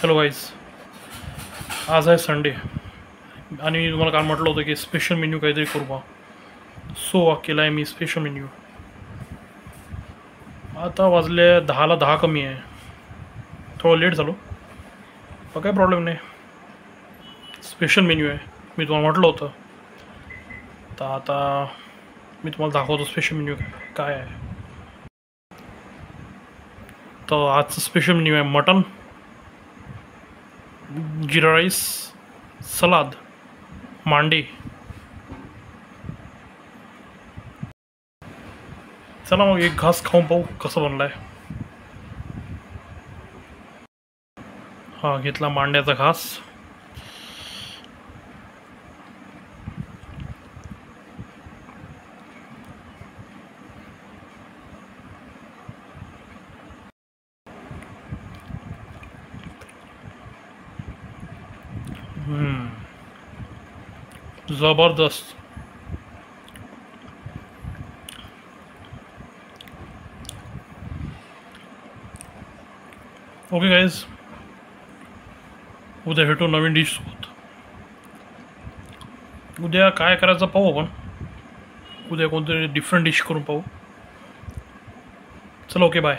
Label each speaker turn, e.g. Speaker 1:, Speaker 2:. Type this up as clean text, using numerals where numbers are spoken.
Speaker 1: Hello guys, आज आहे Sunday आणि मी तुम्हाला काल म्हटलं होतं की स्पेशल मेन्यू काहीतरी करू बा. सो केला आहे मी स्पेशल मेन्यू. आता वाजले 10ला 10 कमी आहे, थोडं लेट झालो पण काही प्रॉब्लेम नाही. स्पेशल मेन्यू आहे, मी तुम्हाला म्हटलं होतं. तर आता मी तुम्हाला दाखवतो स्पेशल मेन्यू काय आहे. तर आजचं स्पेशल मेन्यू आहे मटन, जिरा राईस, सलाद, मांडे. चला मग एक घास खाऊन पाहू कसं बनलं आहे. हा घेतला मांड्याचा घास. जबरदस्त. ओके गाईज, उद्या भेटू नवीन डिश सोबत. उद्या काय करायचं पाहू आपण. उद्या कोणतरी डिफरंट डिश करून पाहू. चला ओके बाय.